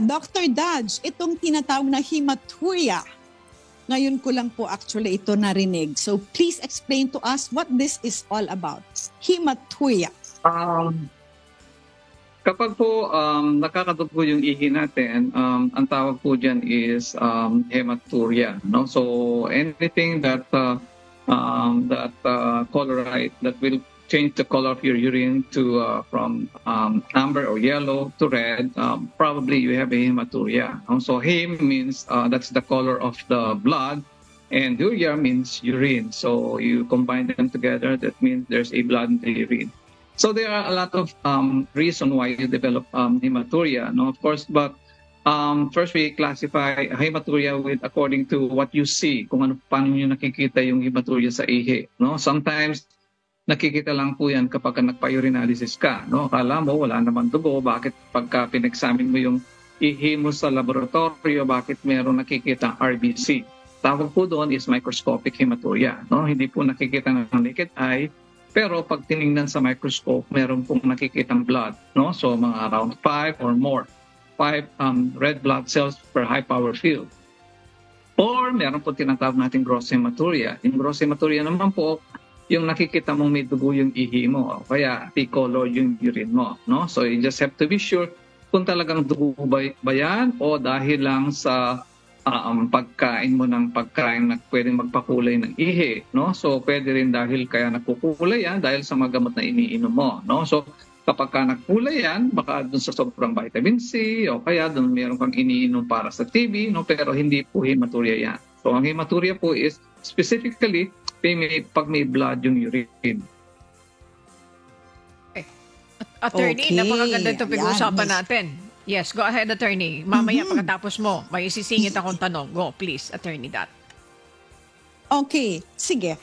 Dr. Dodge, itong tinatawag na hematuria. Ngayon ko lang po actually ito narinig. So please explain to us what this is all about. Hematuria. Kapag po nakakadugo yung ihi natin, ang tawag po dyan is hematuria. No? So anything that colorite that will change the color of your urine to from amber or yellow to red, probably you have a hematuria. So hem means that's the color of the blood, and uria means urine. So you combine them together, that means there's a blood in the urine. So there are a lot of reasons why you develop hematuria, no? Of course, but first we classify hematuria with according to what you see, kung ano, paano nyo nakikita yung hematuria sa ihi, no? Sometimes nakikita lang po yan kapag nagpa-urinalysis ka, no? Akala mo wala naman dugo, bakit pagka pinexamine mo yung ihi mo sa laboratorio, bakit meron nakikita RBC? Tawag po doon is microscopic hematuria, no? Hindi po nakikita ng naked eye, pero pag tiningnan sa microscope, meron pong nakikitang blood, no? So mga around 5 or more, 5 red blood cells per high power field. Or meron po tinatawag natin gross hematuria. Yung gross hematuria naman po, yung nakikita mong may dugo yung ihi mo, kaya T-color yung urine mo, no? So you just have to be sure kung talagang dugo ba yan o dahil lang sa pagkain mo ng pagkain na pwedeng magpakulay ng ihi, no? So pwede rin dahil kaya nagkukulay yan dahil sa mga gamot na iniinom mo, no? So kapag ka nagkulay yan, baka dun sa sobrang vitamin C o kaya dun meron kang iniinom para sa TB, no? Pero hindi po hematuria yan. So ang hematuria po is specifically pag may blood yung urine. Attorney, napakaganda ito pag-uusapan natin. Yes, go ahead, attorney. Mamaya pagkatapos mo, may isisingit akong tanong. Go, please, attorney Dot. Okay, sige.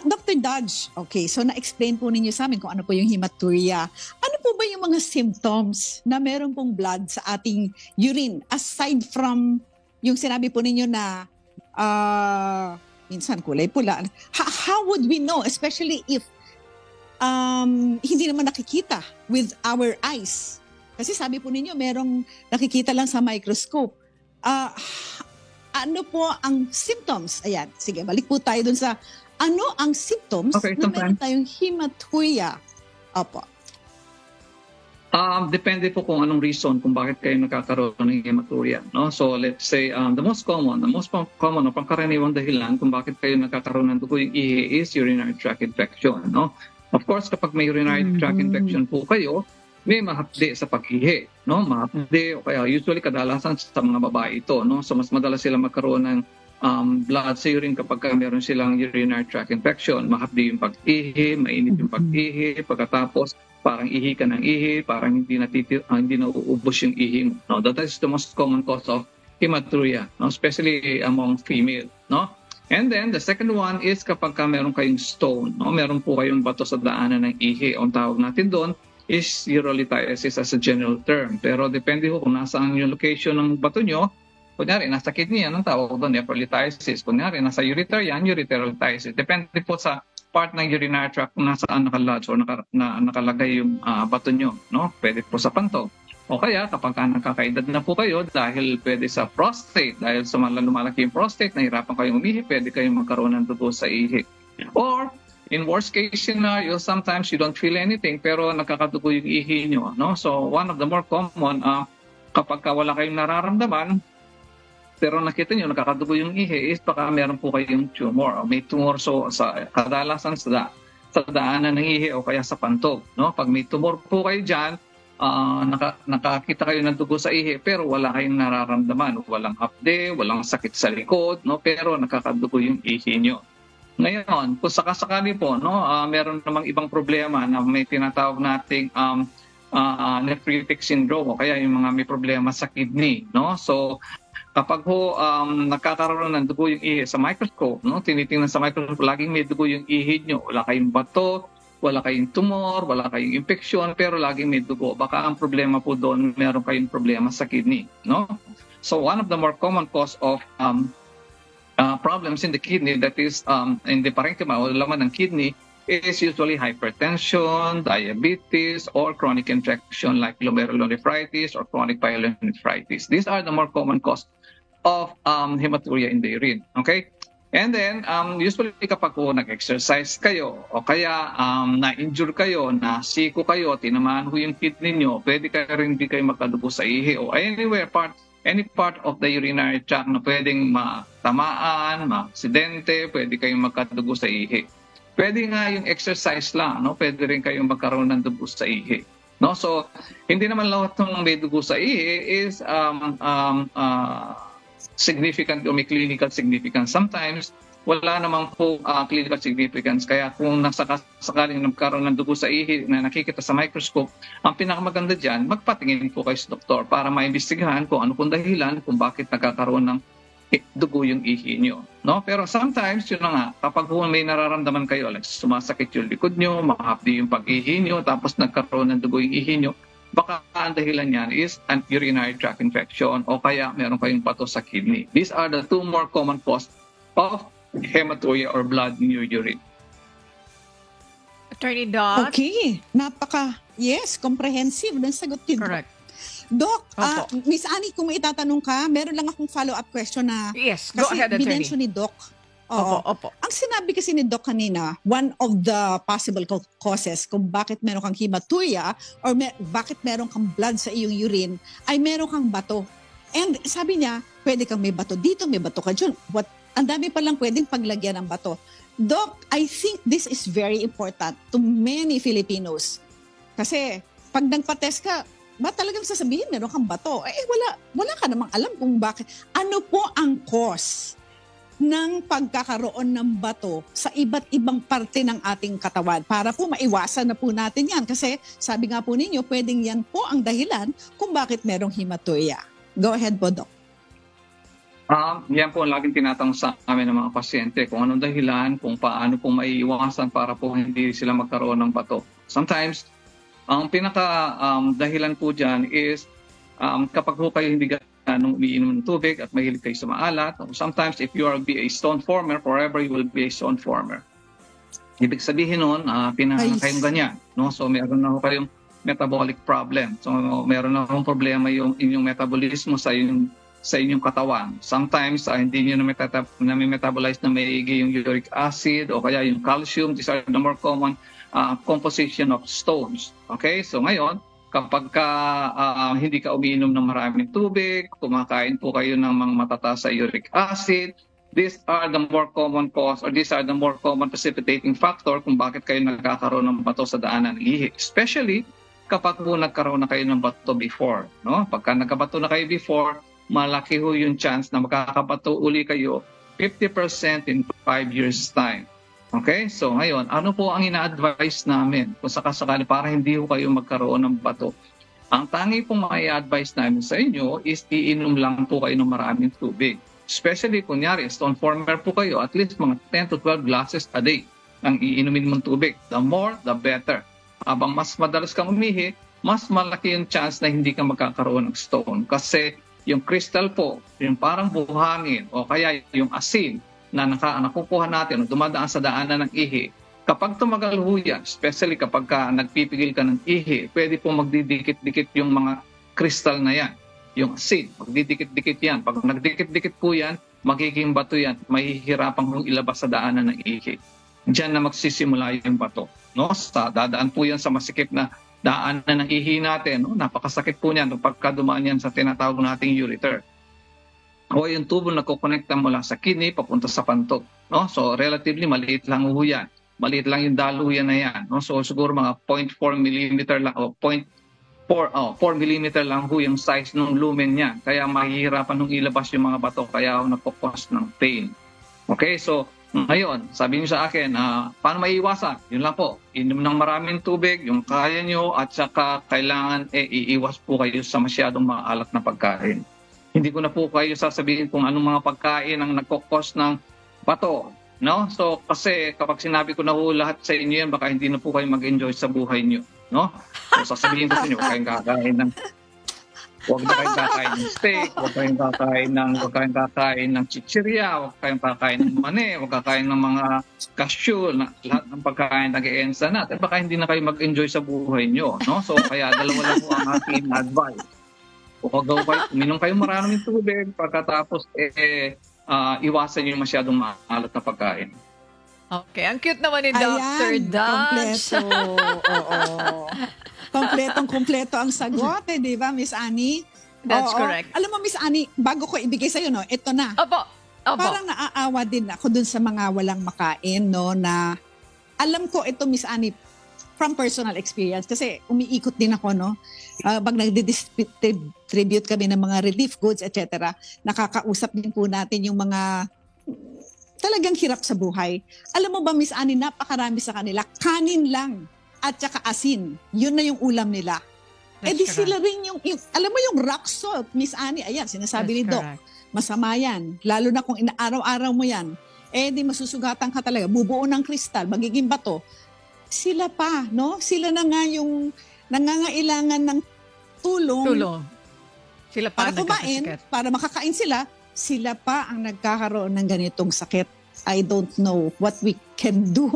Dr. Dodge, okay, so na-explain po ninyo sa amin kung ano po yung hematuria. Ano po ba yung mga symptoms na meron pong blood sa ating urine? Aside from yung sinabi po ninyo na minsan kulay pula. How would we know, especially if hindi naman nakikita with our eyes? Kasi sabi po ninyo, merong nakikita lang sa microscope. Ano po ang symptoms? Ayan, sige, balik po tayo dun sa ano ang symptoms na meron tayong hematuria. Opo. Depende po kung anong reason kung bakit kayo nagkakaroon ng hematuria, no? So let's say the most common o pangkaraniwang dahilan kung bakit kayo nagkakaroon ng dugo yung ihi is urinary tract infection, no? Of course, kapag may urinary tract infection po kayo, may mahapdi sa pag-ihi, no? Mahapdi o kaya usually kadalasan sa mga babae ito, no? So mas madalas sila magkaroon ng blood sa urine kapag meron silang urinary tract infection. Mahapdi yung pag-ihi, mainit yung pag-ihi, pagkatapos parang ihi ka ng ihi, parang hindi nauubos yung ihi mo, no? That is the most common cause of hematuria, no? Especially among female, no? And then the second one is kapag meron kayong stone, no? Meron po kayong bato sa daanan ng ihi. Ang tawag natin doon is urolithiasis as a general term. Pero depende po kung nasaan yung location ng bato nyo. Kunyari, nasa kidney yan, ang tawag doon, nephrolithiasis. Kunyari, nasa ureter yan, ureterolithiasis. Depende po sa part ng urinary tract kung nasaan nakalodge o nakalagay yung bato nyo, no? Pwede po sa panto. O kaya, kapag nakakaedad na po kayo, dahil pwede sa prostate, dahil sa lumalaki yung prostate, nahirapan kayong umihi, pwede kayong magkaroon ng dugo sa ihi. Or, in worst case scenario, sometimes you don't feel anything pero nakakadugo yung ihi nyo, no? So one of the more common, kapag wala kayong nararamdaman, pero nakita nyo nakakadugo yung ihi, is baka meron po kayong tumor. O may tumor kadalasan sa daanan ng ihi o kaya sa pantog, no? Pag may tumor po kayo dyan, nakakita kayo ng dugo sa ihi pero wala kayong nararamdaman. Walang hapde, walang sakit sa likod, no? Pero nakakadugo yung ihi nyo. Ngayon, kung sakasakali po, no, meron namang ibang problema na may tinatawag nating nephritic syndrome o kaya yung mga may problema sa kidney, no? So kapag nagkakaroon ng dugo yung ihi sa microscope, no, tinitingnan sa microscope, laging may dugo yung ihi nyo, wala kayong bato, wala kayong tumor, wala kayong infection, pero laging may dugo. Baka ang problema po doon, meron kayong problema sa kidney, no? So one of the more common cause of problems in the kidney, that is in the parenchyma o laman ng kidney, is usually hypertension, diabetes, or chronic infection like glomerulonephritis or chronic pyelonephritis. These are the more common cause of hematuria in the urine. Okay? And then, usually kapag po nag-exercise kayo o kaya na-injure kayo, nasiko kayo, tinamaan ho yung kidney nyo, pwede kayo rin di kayo magkadugo sa ihi o any part of the urinary tract na pwedeng matamaan, ma-aksidente, pwede kayong magkadugo sa ihi. Pwede nga yung exercise lang, no? Pwede rin kayong magkaroon ng dugo sa ihi. No? So, hindi naman lahat ng may dugo sa ihi is significant o may clinical significance. Sometimes, wala namang po clinical significance. Kaya kung sakaling nagkaroon ng dugo sa ihi na nakikita sa microscope, ang pinakamaganda dyan, magpatingin po kayo sa doktor para maimbestigahan kung ano pong dahilan kung bakit nagkakaroon ng dugo yung ihi nyo. No? Pero sometimes, yun na nga, kapag may nararamdaman kayo, like sumasakit yung likod nyo, mahapdi yung pag-ihi nyo, tapos nagkaroon ng dugo yung ihi nyo, baka ang dahilan yan is an urinary tract infection o kaya meron kayong bato sa kidney. These are the two more common causes of hematuria or blood in your urine. Attorney Dot? Okay. Yes, comprehensive ng sagot ni Doc. Correct. Doc, Miss Annie, kung may itatanong ka, meron lang akong follow-up question na Yes, go ahead, kasi Attorney. binenso ni Doc. Opo. Ang sinabi kasi ni Doc kanina, one of the possible causes kung bakit meron kang hematuria or bakit meron kang blood sa iyong urine ay meron kang bato. And sabi niya, pwede kang may bato dito, may bato ka dyan. Ang dami palang pwedeng paglagyan ng bato. Doc, I think this is very important to many Filipinos. Kasi pag nagpa-test ka, ba talagang sasabihin meron kang bato? Wala ka namang alam kung bakit. Ano po ang cause ng pagkakaroon ng bato sa iba't ibang parte ng ating katawan para po maiwasan na po natin yan. Kasi sabi nga po ninyo, pwedeng yan po ang dahilan kung bakit merong hematuria. Go ahead po, Doc. Yan po ang laging tinatanong sa amin ng mga pasyente kung anong dahilan, kung paano po maiiwasan para po hindi sila magkaroon ng bato. Sometimes, ang pinaka-dahilan po dyan is kapag po kayo hindi ganong umiinom ng tubig at mahilig kayo sa maalat. Sometimes, if you are a stone former, forever you will be a stone former. Ibig sabihin nun, pinakakayong ganyan. No? So, meron na ho kayong metabolic problem. So, meron na hong problema yung inyong metabolismo sa inyong katawan. Sometimes, hindi nyo na-metabolize na maigi yung uric acid o kaya yung calcium. These are the more common composition of stones. Okay? So ngayon, kapag hindi ka umiinom ng maraming tubig, kumakain po kayo ng mga matataas sa uric acid, these are the more common cause or these are the more common precipitating factor kung bakit kayo nagkakaroon ng bato sa daanan ng ihi. Especially kapag po nagkaroon na kayo ng bato before. No? Pagka nagkabato na kayo before, malaki ho yung chance na makakabato uli kayo 50% in 5 years' time. Okay? So ngayon, ano po ang ina-advise namin kung sakasakali para hindi ho kayo magkaroon ng bato? Ang tangi pong mai-advise namin sa inyo is iinom lang po kayo ng maraming tubig. Especially, kunyari, stone former po kayo, at least mga 10 to 12 glasses a day ang iinumin mong tubig. The more, the better. Habang mas madalas kang umihi, mas malaki yung chance na hindi ka magkakaroon ng stone. Kasi yung crystal po, yung parang buhangin o kaya yung asin na nakukuha natin o dumadaan sa daanan ng ihi, kapag tumagal ho yan, especially kapag nagpipigil ka ng ihi, pwede po magdidikit-dikit yung mga crystal na yan. Yung asin, magdidikit-dikit yan. Pag nagdikit-dikit po yan, magiging bato yan. Mahihirapan kong ilabas sa daanan ng ihi. Diyan na magsisimula yung bato. No? Dadaan po yan sa masikip na daanan ng ihi natin. No? Napakasakit po niyan pagka dumaan yan sa tinatawag nating ureter. O yung tubo na kukonekta mula sa kidney papunta sa pantot. No? So relatively maliit lang ho yan. Maliit lang yung daluyan na yan. No? So siguro mga 0.4 mm lang o 4 mm lang ho yung size ng lumen niya. Kaya mahihirapan nung ilabas yung mga bato. Kaya ako nagpo-cause ng pain. Okay, so ngayon, sabi niyo sa akin, paano maiiwasan? Yun lang po, inom ng maraming tubig, yung kaya nyo, at saka kailangan iiwas po kayo sa masyadong maalat na pagkain. Hindi ko na po kayo sasabihin kung anong mga pagkain ang nagkukos ng bato. No? So, kasi kapag sinabi ko na ho lahat sa inyo yan, baka hindi na po kayo mag-enjoy sa buhay nyo. No? So, sasabihin ko sa inyo, kayong kakain ng Huwag na kayong kakain ng steak, huwag kayong kakain ng chichirya, huwag kayong kakain ng mani, huwag kakain ng mga cashew, lahat ng pagkain nag-iensa natin. Baka hindi na kayo mag-enjoy sa buhay nyo. No? So kaya dalawa lang po ang aking advice. Uminom kayo maraming tubig, pagkatapos iwasan nyo masyadong maalat na pagkain. Okay, ang cute naman ni Dr. Dodge. Kompleto. Oo. Kompletong-kompleto ang sagot, di ba, Miss Annie? That's correct. Alam mo, Miss Annie, bago ko ibigay sa'yo, no, ito na. Opo. Parang naaawa din ako dun sa mga walang makain, no, na alam ko ito, Miss Annie, from personal experience, kasi umiikot din ako, no, pag nagdi-distribute kami ng mga relief goods, etc., nakakausap din po natin yung mga talagang hirap sa buhay. Alam mo ba, Miss Annie, napakarami sa kanila, kanin lang at saka asin. Yun na yung ulam nila. Di sila rin yung, alam mo yung rock salt, Miss Annie, ayan, sinasabi ni Doc, masama yan. Lalo na kung inaaraw-araw mo yan, di masusugatan ka talaga. Bubuo ng kristal, magiging bato. Sila pa, no? Sila na nga yung nangangailangan ng tulong. Sila pa para kumain, para makakain sila pa ang nagkakaroon ng ganitong sakit. I don't know what we can do.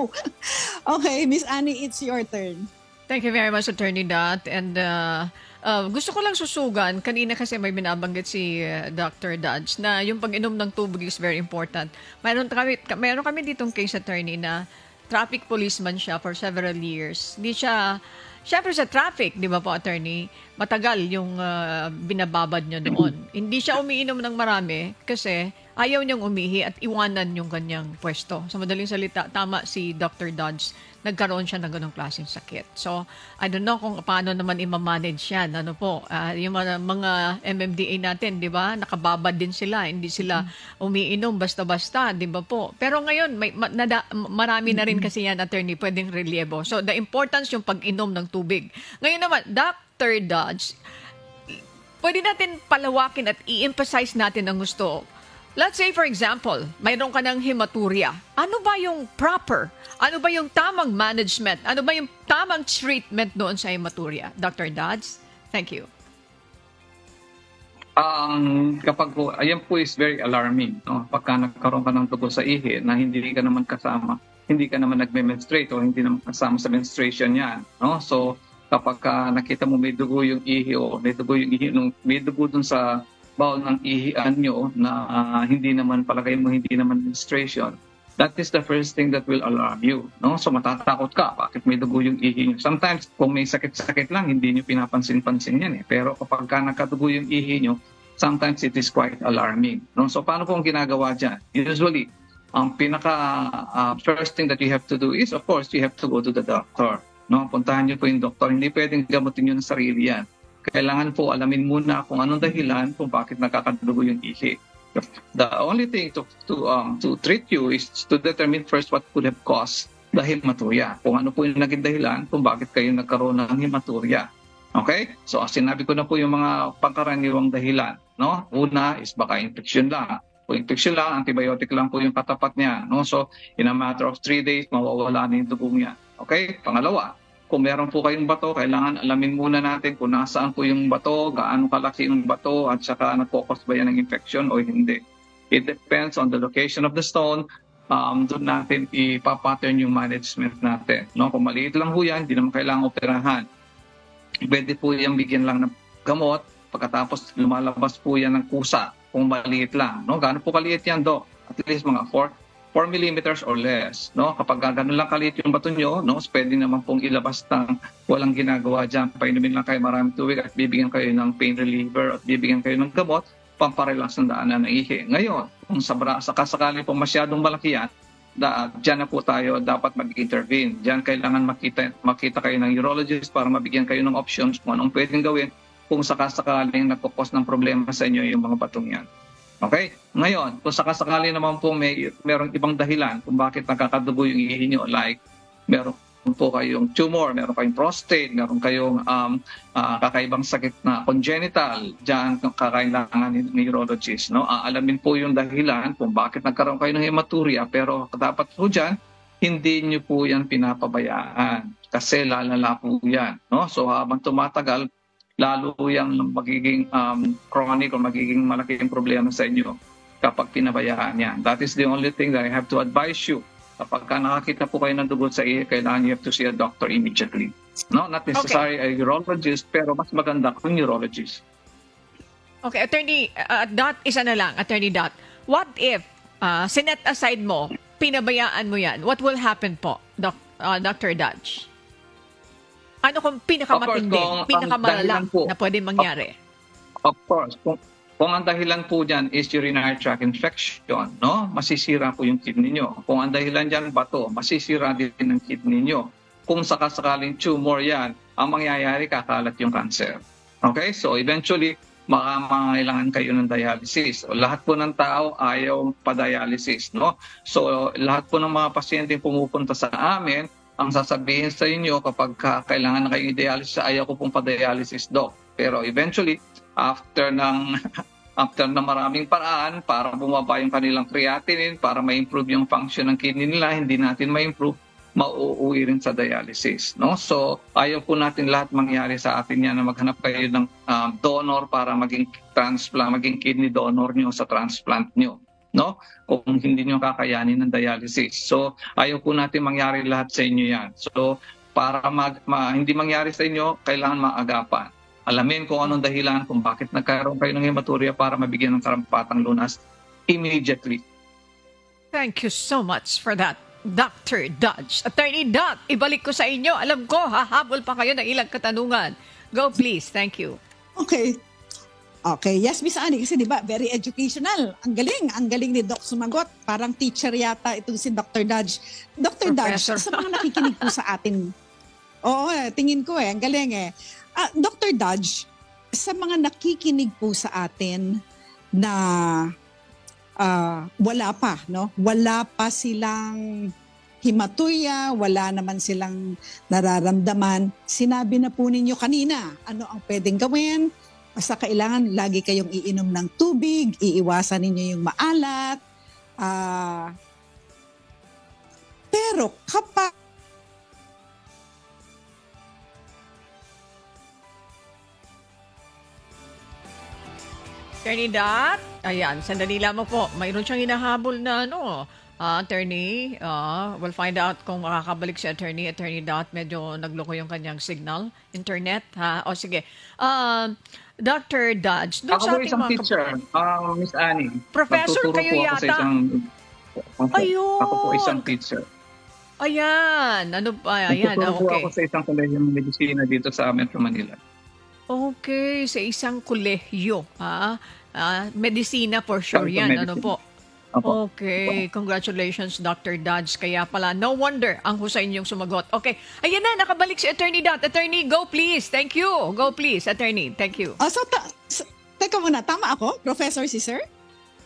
Okay, Miss Annie, it's your turn. Thank you very much, Attorney Dot. And gusto ko lang susugan, kanina kasi may binabanggit si Dr. Dodge na yung pag-inom ng tubig is very important. Meron kami ditong case, Attorney, na traffic policeman siya for several years. Hindi siya, syempre sa traffic, di ba po, Attorney, matagal yung binababad niya doon. Hindi siya umiinom ng marami kasi ayaw niyang umihi at iwanan yung kanyang pwesto. Sa madaling salita, tama si Dr. Dodge, nagkaroon siya ng ganong klaseng sakit. So, I don't know kung paano naman i-manage yan. Ano po, yung mga MMDA natin, di ba, nakababad din sila. Hindi sila umiinom basta-basta, di ba po? Pero ngayon, marami na rin kasi yan, Attorney, pwedeng reliebo. So, the importance yung pag-inom ng tubig. Ngayon naman, Dr. Dodge, pwede natin palawakin at i-emphasize natin ang gusto. Let's say, for example, mayroon ka ng hematuria. Ano ba yung proper? Ano ba yung tamang management? Ano ba yung tamang treatment doon sa hematuria? Dr. Dodge, thank you. Kapag po, ayan po is very alarming. No? Pagka nagkaroon ka ng dugo sa ihi na hindi ka naman kasama, hindi ka naman nagme-menstruate o hindi naman kasama sa menstruation yan. No? So, kapag nakita mo may dugo yung ihi o may dugo dun sa bawal ng ihian nyo na hindi naman palagay mo hindi naman menstruation, that is the first thing that will alarm you. No? So matatakot ka, bakit may dugo yung ihi nyo? Sometimes kung may sakit-sakit lang, hindi nyo pinapansin-pansin yan. Pero kapag nakadugo yung ihi nyo, sometimes it is quite alarming. No? So paano po ang ginagawa dyan? Usually, ang first thing that you have to do is, of course, you have to go to the doctor. No? Puntahan nyo po yung doktor. Hindi pwedeng gamutin nyo ng sarili yan. Kailangan po alamin muna kung anong dahilan kung bakit nakakadugo yung ihi. The only thing to treat you is to determine first what could have caused the hematuria. Kung ano po yung naging dahilan kung bakit kayo nagkaroon ng hematuria. Okay? So, sinabi ko na po yung mga pangkaraniwang dahilan. No? Una is baka infection lang. Kung infection lang, antibiotic lang po yung katapat niya. No? So, in a matter of 3 days, mawawala na yung dugo niya. Okay? Pangalawa, kung meron po kayong bato, kailangan alamin muna natin kung nasaan po yung bato, gaano kalaki yung bato, at saka nagkukos ba yan ng infection o hindi. It depends on the location of the stone. Doon natin ipapattern yung management natin. No? Kung maliit lang po yan, hindi naman kailangan operahan. Pwede po yung bigyan lang ng gamot, pagkatapos lumalabas po yan ng kusa kung maliit lang. No? Gaano po kaliit yan, Doc? At least mga 4 millimeters or less. No? Kapag gano'n lang kaliit yung bato nyo, no? Pwede naman pong ilabas ng walang ginagawa dyan. Painumin lang kayo maraming tubig at bibigyan kayo ng pain reliever at bibigyan kayo ng gamot pamparelax ng daanan ng ihi. Ngayon, kung sakasakali po masyadong malaki yan, dyan na po tayo dapat mag-intervene. Dyan kailangan makita kayo ng urologist para mabigyan kayo ng options kung anong pwedeng gawin kung sakasakaling nagkukos ng problema sa inyo yung mga batong yan. Okay? Ngayon, kung sakasakali naman po merong ibang dahilan kung bakit nakakadugo yung ihi nyo, like meron po kayong tumor, meron kayong prostate, meron kayong kakaibang sakit na congenital, dyan kakailangan ng urologist. No? Alamin po yung dahilan kung bakit nagkaroon kayo ng hematuria, pero dapat po dyan, hindi nyo po yan pinapabayaan kasi lalala po yan. No? So habang tumatagal, lalo yung magiging chronic o magiging malaking problema sa inyo kapag pinabayaan yan. That is the only thing that I have to advise you. Kapag nakakita po kayo ng dugo sa ihi, kailangan you have to see a doctor immediately. No, not necessarily a urologist, pero mas maganda kung neurologist. Okay, Attorney Dot, isa na lang, Attorney Dot. What if, sinet aside mo, pinabayaan mo yan? What will happen po, Dr. Dodge? Ano kung pinakamatindi, pinakamalala na pwede mangyari? Of course. Kung ang dahilan po dyan is urinary tract infection, no? Masisira po yung kidney nyo. Kung ang dahilan dyan bato, masisira din ang kidney nyo. Kung sakasakaling tumor yan, ang mangyayari kakalat yung cancer. Okay? So eventually, makakailangan kayo ng dialysis. O, lahat po ng tao ayaw pa-dialysis, no? So lahat po ng mga pasyente pumupunta sa amin, ang sasabihin sa inyo kapag kailangan na kayo i-dialysis, ayaw ko pong pa-dialysis, doc. Pero eventually, after ng maraming paraan para bumaba yung kanilang creatinine, para ma-improve yung function ng kidney nila, hindi natin ma-improve, mauuwi rin sa dialysis. No? So, ayaw po natin lahat mangyari sa atin yan na maghanap kayo ng donor para maging transplant, maging kidney donor nyo sa transplant nyo. No? Kung hindi nyo kakayanin ng dialysis. So, ayaw po natin mangyari lahat sa inyo yan. So, para hindi mangyari sa inyo, kailangan maagapan. Alamin kung anong dahilan, kung bakit nagkaroon kayo ng hematuria para mabigyan ng karampatang lunas immediately. Thank you so much for that, Dr. Dodge. Attorney Dot, ibalik ko sa inyo. Alam ko, hahabol pa kayo ng ilang katanungan. Go please. Thank you. Okay. Yes, Miss Annie, kasi di ba, very educational. Ang galing ni Doc sumagot. Parang teacher yata itong si Dr. Dodge. Dr. Dodge, sa mga nakikinig po sa atin, oo, tingin ko ang galing Dr. Dodge, sa mga nakikinig po sa atin na wala pa silang hematuria, wala naman silang nararamdaman, sinabi na po ninyo kanina, ano ang pwedeng gawin? Basta kailangan lagi kayong iinom ng tubig, iiwasan ninyo yung maalat. Pero kapag Attorney Dot, ayan, sandali lamang po. Mayroon siyang hinahabol na attorney. We'll find out kung makakabalik si Attorney Dot. Medyo nagloko yung kanyang signal, internet. O sige. Dr. Dodge, doon sa ating mga teacher, Miss Annie. Professor kayo yata. Ayun. Ako po isang teacher. Ayan. Ano ba? Ayan. Okay. Ako sa isang kolehiyo ng medisina dito sa Metro Manila. Okay, sa isang kolehiyo. Medisina for sure yan. Medicine. Ano po? Okay, congratulations Dr. Dodge. Kaya pala, no wonder ang husay niyong sumagot. Okay, ayan na, nakabalik si Attorney Dot. Attorney, go please. Thank you. Go please, Attorney. Thank you. Teka muna, tama ako? Professor si Sir?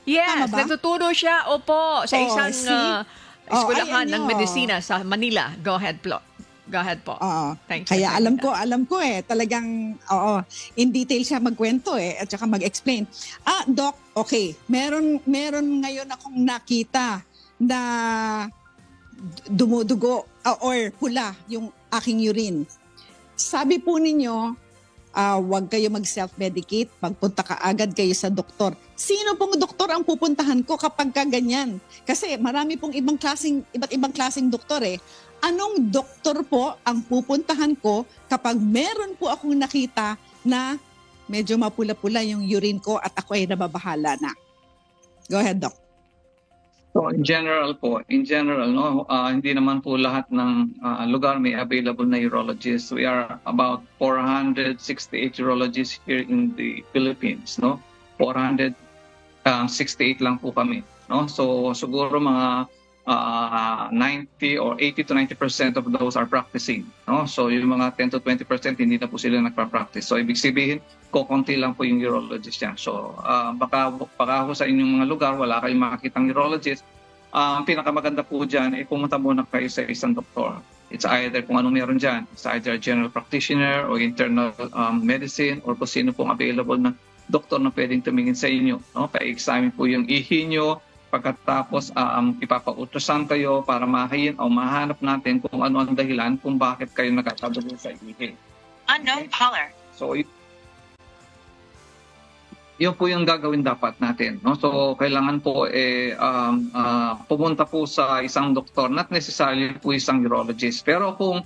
Yes, natuturo siya. Opo, sa isang eskwelahan ng medisina sa Manila. Go ahead po. Thank you. Kaya alam ko talagang in detail siya magkwento at saka mag-explain. Doc, okay, meron ngayon akong nakita na dumudugo or pula yung aking urine. Sabi po ninyo, huwag kayo mag-self-medicate, magpunta ka agad kayo sa doktor. Sino pong doktor ang pupuntahan ko kapag ganyan? Kasi marami pong iba't ibang klaseng doktor Anong doktor po ang pupuntahan ko kapag meron po akong nakita na medyo mapula-pula yung urine ko at ako ay nababahala na? Go ahead, Doc. So in general, hindi naman po lahat ng lugar may available na urologists. We are about 468 urologists here in the Philippines, 468 lang po kami, So siguro mga 90 or 80 to 90% of those are practicing. So yung mga 10 to 20% hindi na po sila nagpa-practice. So ibig sabihin, kukunti lang po yung urologist yan. So baka ho sa inyong mga lugar, wala kayong makakitang urologist. Ang pinakamaganda po dyan, pumunta muna kayo sa isang doktor. It's either kung anong meron dyan. It's either general practitioner or internal medicine or kung sino pong available na doktor na pwedeng tumingin sa inyo. Pa-examine po yung ihi nyo. Pagkatapos, ipapa-ultrasound kayo para mahanap natin kung ano ang dahilan kung bakit kayo nagkakadugo sa ihi. Unknown caller. So, yun po yung gagawin dapat natin. No? So, kailangan po pumunta po sa isang doktor, not necessarily po isang urologist. Pero kung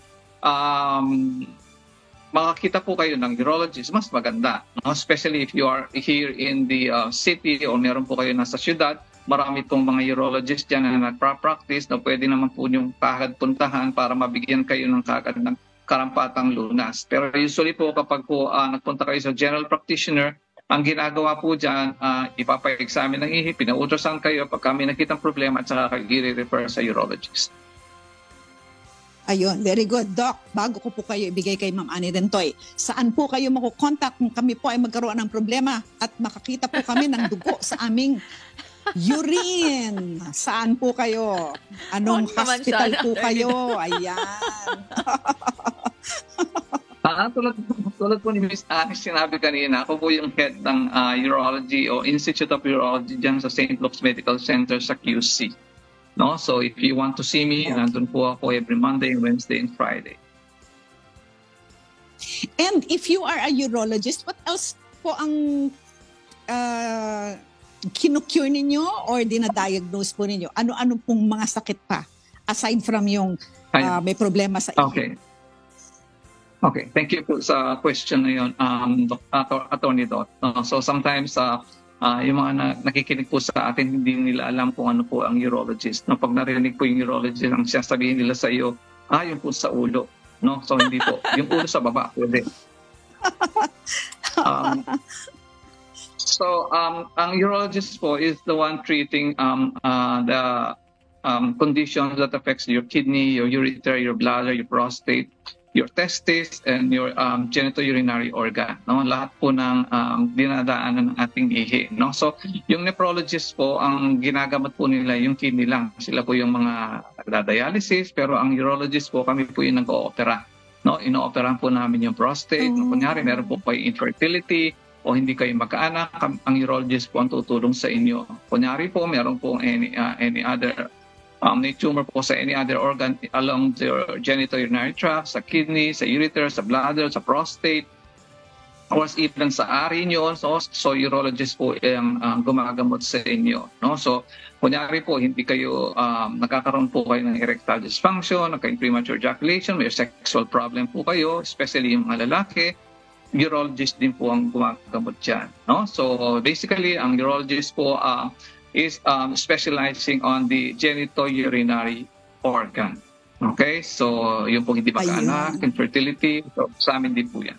makakita po kayo ng urologist, mas maganda. No? Especially if you are here in the city o meron po kayo nasa syudad, marami pong mga urologist dyan na nagpa-practice na pwede naman po yung kagad puntahan para mabigyan kayo ng kagad ng karampatang lunas. Pero usually po kapag po nagpunta kayo sa general practitioner, ang ginagawa po dyan, ipapa-examine ng ihi, pina-ultrasound kayo pag kami nakitang problema at saka kayo i-refer sa urologist. Ayun, very good. Doc, bago ko po kayo ibigay kay Ma'am Annie Dentoy, saan po kayo makukontak kung kami po ay magkaroon ng problema at makakita po kami ng dugo sa aming urine? Saan po kayo? Anong hospital po kayo? Ayan. Tulad po ni Ms. Annie sinabi kanina, ako po yung head ng urology o Institute of Urology dyan sa St. Luke's Medical Center sa QC. No? So if you want to see me, nandun po ako every Monday, Wednesday, and Friday. And if you are a urologist, what else po ang kinukure ninyo or dinadiagnose po ninyo? Ano-ano pong mga sakit pa aside from yung may problema sa ihi? Okay, thank you po sa question na yun, Attorney Dot. So sometimes yung mga nakikinig po sa atin, hindi nila alam kung ano po ang urologist. No, pag narinig po yung urologist, ang sasabihin nila sa iyo, yun po sa ulo. No? So hindi po. Yung ulo sa baba, pwede. Ang urologist po is the one treating the conditions that affects your kidney, your ureter, your bladder, your prostate, your testis, and your genitourinary organ. No? Lahat po ng dinadaanan ng ating ihi. No? So, yung nephrologist po, ang ginagamot po nila yung kidney lang. Sila po yung mga nagda-dialysis, pero ang urologist po, kami po yung nag-o-opera. No? Ino-operahan po namin yung prostate. No? Kunyari, meron po kayo infertility o hindi kayo magkaanak, ang urologist po ang tutulong sa inyo. Kunyari po, meron po any other may tumor po sa any other organ along the genitourinary tract, sa kidney, sa ureter, sa bladder, sa prostate, or even sa ari nyo. So urologist po ang gumagamot sa inyo. No? So, kunyari po, hindi kayo, nagkakaroon po kayo ng erectile dysfunction, nagkaroon premature ejaculation, may sexual problem po kayo, especially yung mga lalaki, urologist din po ang gumagamot dyan. No? So, basically, ang urologist po is specializing on the genitourinary organ. Okay? So, yung pong hindi magkaanak, infertility, so, sa amin din po yan.